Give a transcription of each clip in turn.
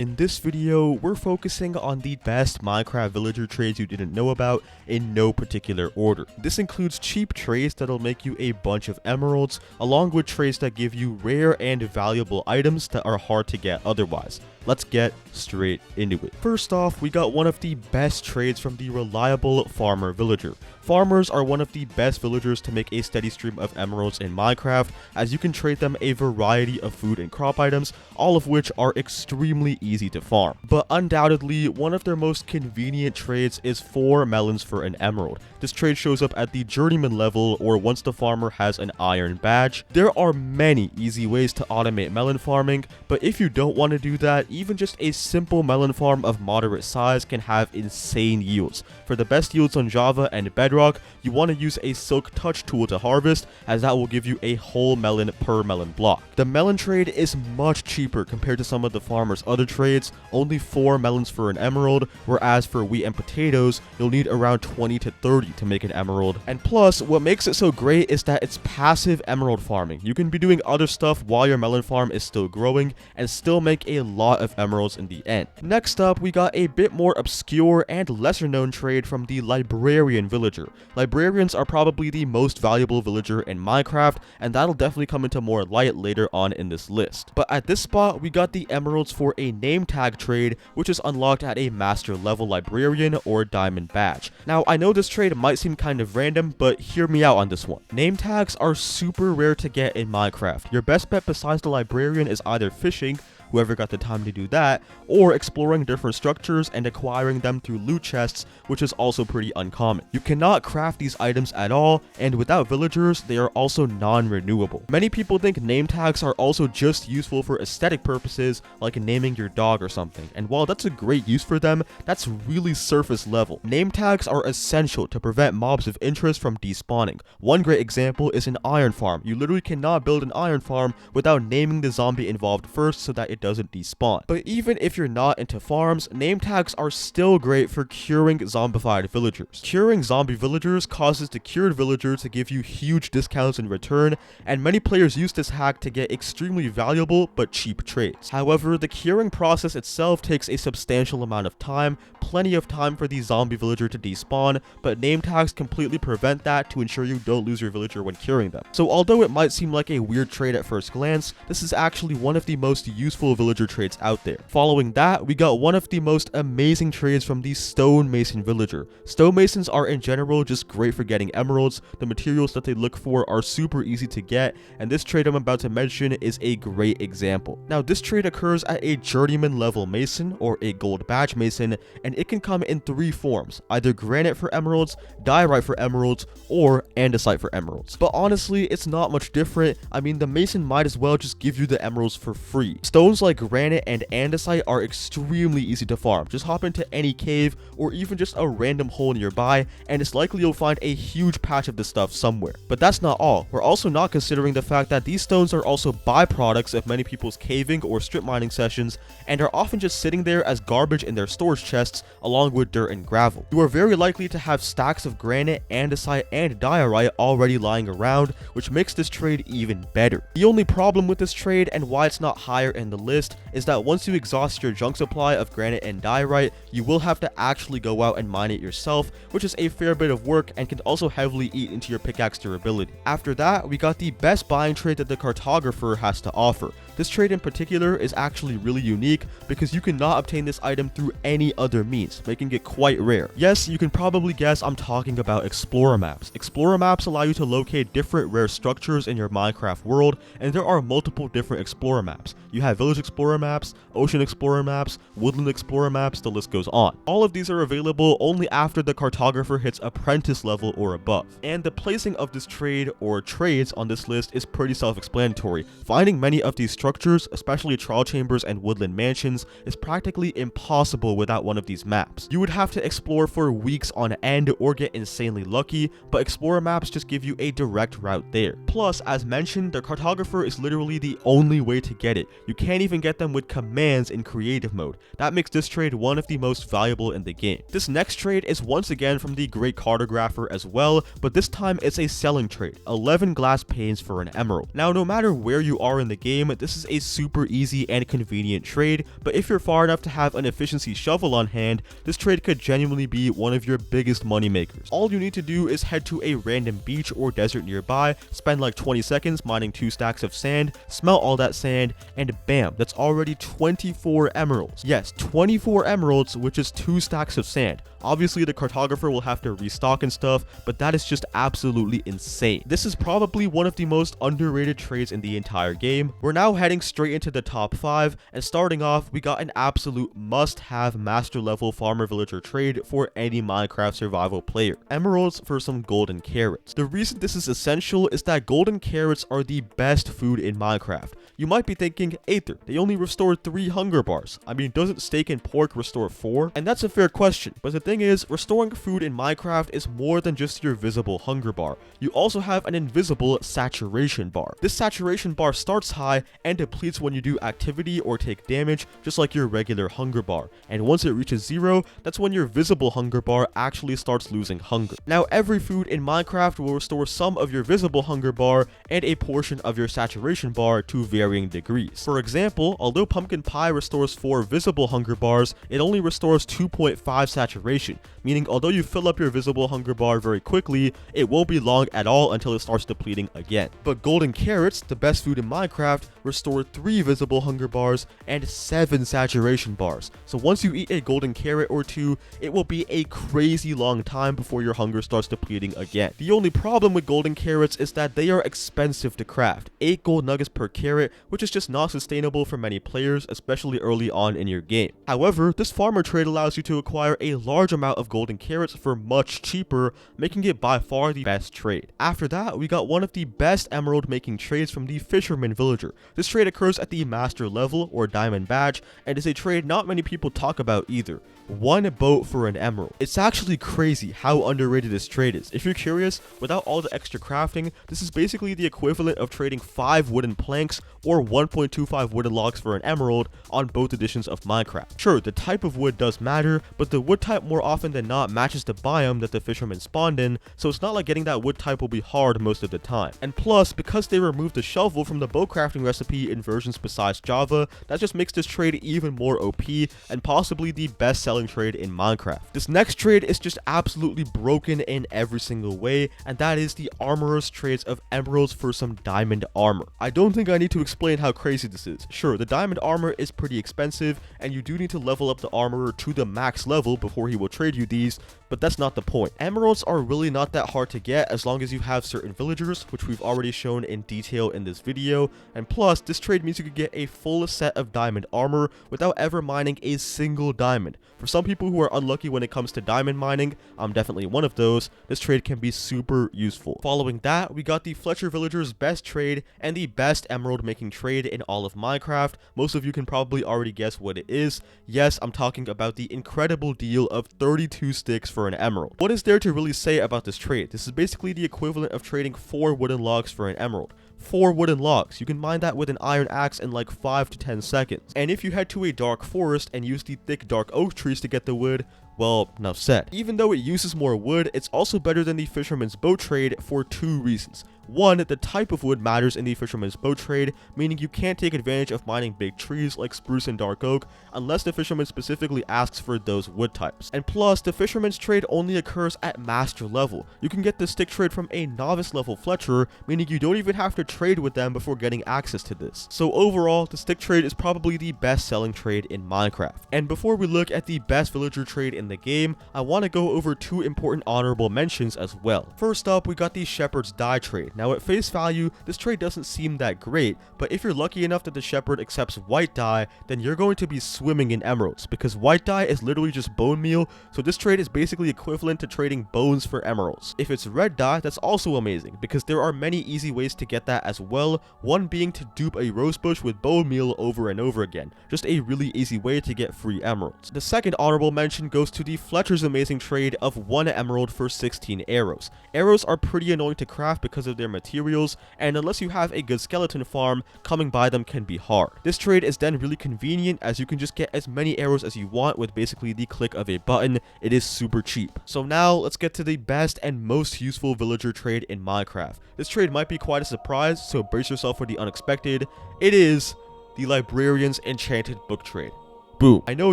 In this video, we're focusing on the best Minecraft villager trades you didn't know about in no particular order. This includes cheap trades that'll make you a bunch of emeralds, along with trades that give you rare and valuable items that are hard to get otherwise. Let's get straight into it. First off, we got one of the best trades from the reliable farmer villager. Farmers are one of the best villagers to make a steady stream of emeralds in Minecraft, as you can trade them a variety of food and crop items, all of which are extremely easy to farm. But undoubtedly, one of their most convenient trades is 4 melons for an emerald. This trade shows up at the journeyman level, or once the farmer has an iron badge. There are many easy ways to automate melon farming, but if you don't want to do that, even just a simple melon farm of moderate size can have insane yields. For the best yields on Java and Bedrock, you want to use a Silk Touch tool to harvest, as that will give you a whole melon per melon block. The melon trade is much cheaper compared to some of the farmer's other trades, only 4 melons for an emerald, whereas for wheat and potatoes, you'll need around 20 to 30 to make an emerald. And plus, what makes it so great is that it's passive emerald farming. You can be doing other stuff while your melon farm is still growing, and still make a lot of emeralds in the end. Next up, we got a bit more obscure and lesser known trade from the Librarian villager. Librarians are probably the most valuable villager in Minecraft, and that'll definitely come into more light later on in this list. But at this spot, we got the emeralds for a name tag trade, which is unlocked at a master level librarian or diamond badge. Now, I know this trade might seem kind of random, but hear me out on this one. Name tags are super rare to get in Minecraft. Your best bet besides the librarian is either fishing, whoever got the time to do that, or exploring different structures and acquiring them through loot chests, which is also pretty uncommon. You cannot craft these items at all, and without villagers, they are also non-renewable. Many people think name tags are also just useful for aesthetic purposes, like naming your dog or something, and while that's a great use for them, that's really surface level. Name tags are essential to prevent mobs of interest from despawning. One great example is an iron farm. You literally cannot build an iron farm without naming the zombie involved first so that it doesn't despawn. But even if you're not into farms, name tags are still great for curing zombified villagers. Curing zombie villagers causes the cured villager to give you huge discounts in return, and many players use this hack to get extremely valuable but cheap trades. However, the curing process itself takes a substantial amount of time, plenty of time for the zombie villager to despawn, but name tags completely prevent that to ensure you don't lose your villager when curing them. So although it might seem like a weird trade at first glance, this is actually one of the most useful villager trades out there. Following that, we got one of the most amazing trades from the stonemason villager. Stonemasons are in general just great for getting emeralds. The materials that they look for are super easy to get, and this trade I'm about to mention is a great example. Now, this trade occurs at a journeyman level mason or a gold badge mason, and it can come in 3 forms, either granite for emeralds, diorite for emeralds, or andesite for emeralds. But honestly, it's not much different. I mean, the mason might as well just give you the emeralds for free. Stones like granite and andesite are extremely easy to farm. Just hop into any cave or even just a random hole nearby, and it's likely you'll find a huge patch of this stuff somewhere. But that's not all. We're also not considering the fact that these stones are also byproducts of many people's caving or strip mining sessions, and are often just sitting there as garbage in their storage chests along with dirt and gravel. You are very likely to have stacks of granite, andesite, and diorite already lying around, which makes this trade even better. The only problem with this trade, and why it's not higher in the list, is that once you exhaust your junk supply of granite and diorite, you will have to actually go out and mine it yourself, which is a fair bit of work and can also heavily eat into your pickaxe durability. After that, we got the best buying trade that the Cartographer has to offer. This trade in particular is actually really unique because you cannot obtain this item through any other means, making it quite rare. Yes, you can probably guess I'm talking about explorer maps. Explorer maps allow you to locate different rare structures in your Minecraft world, and there are multiple different explorer maps. You have village explorer maps, ocean explorer maps, woodland explorer maps, the list goes on. All of these are available only after the Cartographer hits apprentice level or above. And the placing of this trade or trades on this list is pretty self-explanatory. Finding many of these structures, especially trial chambers and woodland mansions, is practically impossible without one of these maps. You would have to explore for weeks on end or get insanely lucky, but explorer maps just give you a direct route there. Plus, as mentioned, the Cartographer is literally the only way to get it. You can't even get them with commands in creative mode. That makes this trade one of the most valuable in the game. This next trade is once again from the great Cartographer as well, but this time it's a selling trade, 11 glass panes for an emerald. Now, no matter where you are in the game, this is a super easy and convenient trade, but if you're far enough to have an efficiency shovel on hand, this trade could genuinely be one of your biggest money makers. All you need to do is head to a random beach or desert nearby, spend like 20 seconds mining 2 stacks of sand, smelt all that sand, and bam, that's already 24 emeralds. Yes, 24 emeralds, which is 2 stacks of sand. Obviously, the Cartographer will have to restock and stuff, but that is just absolutely insane. This is probably one of the most underrated trades in the entire game. We're now heading straight into the top 5, and starting off, we got an absolute must-have master level farmer villager trade for any Minecraft survival player. Emeralds for some golden carrots. The reason this is essential is that golden carrots are the best food in Minecraft. You might be thinking, Aether, they only restore 3 hunger bars. I mean, doesn't steak and pork restore 4? And that's a fair question, but the thing is, restoring food in Minecraft is more than just your visible hunger bar. You also have an invisible saturation bar. This saturation bar starts high and depletes when you do activity or take damage, just like your regular hunger bar. And once it reaches 0, that's when your visible hunger bar actually starts losing hunger. Now, every food in Minecraft will restore some of your visible hunger bar and a portion of your saturation bar to varying degrees. For example, although pumpkin pie restores 4 visible hunger bars, it only restores 2.5 saturation, meaning although you fill up your visible hunger bar very quickly, it won't be long at all until it starts depleting again. But golden carrots, the best food in Minecraft, restore 3 visible hunger bars and 7 saturation bars. So once you eat a golden carrot or 2, it will be a crazy long time before your hunger starts depleting again. The only problem with golden carrots is that they are expensive to craft. 8 gold nuggets per carrot, which is just not sustainable for many players, especially early on in your game. However, this farmer trade allows you to acquire a large amount of golden carrots for much cheaper, making it by far the best trade. After that, we got one of the best emerald making trades from the Fisherman villager. This trade occurs at the master level or diamond badge, and is a trade not many people talk about either. 1 boat for an emerald. It's actually crazy how underrated this trade is. If you're curious, without all the extra crafting, this is basically the equivalent of trading 5 wooden planks or 1.25 wooden logs for an emerald on both editions of Minecraft. Sure, the type of wood does matter, but the wood type more often than not matches the biome that the fisherman spawned in, so it's not like getting that wood type will be hard most of the time. And plus, because they removed the shovel from the bow crafting recipe in versions besides Java, that just makes this trade even more OP and possibly the best selling trade in Minecraft. This next trade is just absolutely broken in every single way, and that is the armorer's trades of emeralds for some diamond armor. I don't think I need to explain how crazy this is. Sure, the diamond armor is pretty expensive, and you do need to level up the armorer to the max level before he will trade you these, but that's not the point. Emeralds are really not that hard to get as long as you have certain villagers, which we've already shown in detail in this video, and plus, this trade means you could get a full set of diamond armor without ever mining a single diamond. For some people who are unlucky when it comes to diamond mining, I'm definitely one of those, this trade can be super useful. Following that, we got the Fletcher villager's best trade and the best emerald making trade in all of Minecraft. Most of you can probably already guess what it is. Yes, I'm talking about the incredible deal of 32 sticks for an emerald. What is there to really say about this trade? This is basically the equivalent of trading 4 wooden logs for an emerald. 4 wooden logs. You can mine that with an iron axe in like 5 to 10 seconds. And if you head to a dark forest and use the thick dark oak trees to get the wood, well, enough said. Even though it uses more wood, it's also better than the fisherman's bow trade for 2 reasons. 1, the type of wood matters in the fisherman's bow trade, meaning you can't take advantage of mining big trees like spruce and dark oak unless the fisherman specifically asks for those wood types. And plus, the fisherman's trade only occurs at master level. You can get the stick trade from a novice level Fletcher, meaning you don't even have to trade with them before getting access to this. So overall, the stick trade is probably the best selling trade in Minecraft. And before we look at the best villager trade in the game, I want to go over 2 important honorable mentions as well. First up, we got the shepherd's dye trade. Now at face value, this trade doesn't seem that great, but if you're lucky enough that the shepherd accepts white dye, then you're going to be swimming in emeralds, because white dye is literally just bone meal, so this trade is basically equivalent to trading bones for emeralds. If it's red dye, that's also amazing, because there are many easy ways to get that as well, one being to dupe a rosebush with bone meal over and over again. Just a really easy way to get free emeralds. The second honorable mention goes to the Fletcher's amazing trade of 1 emerald for 16 arrows. Arrows are pretty annoying to craft because of their materials, and unless you have a good skeleton farm, coming by them can be hard. This trade is then really convenient as you can just get as many arrows as you want with basically the click of a button. It is super cheap. So now let's get to the best and most useful villager trade in Minecraft. This trade might be quite a surprise, so brace yourself for the unexpected. It is the Librarian's enchanted book trade. Boom. I know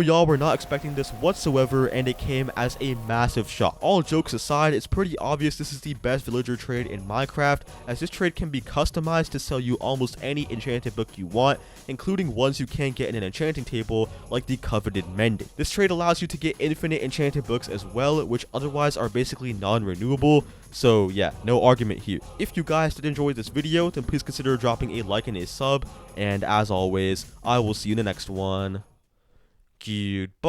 y'all were not expecting this whatsoever, and it came as a massive shock. All jokes aside, it's pretty obvious this is the best villager trade in Minecraft, as this trade can be customized to sell you almost any enchanted book you want, including ones you can't get in an enchanting table, like the coveted Mending. This trade allows you to get infinite enchanted books as well, which otherwise are basically non-renewable, so yeah, no argument here. If you guys did enjoy this video, then please consider dropping a like and a sub, and as always, I will see you in the next one. Goodbye.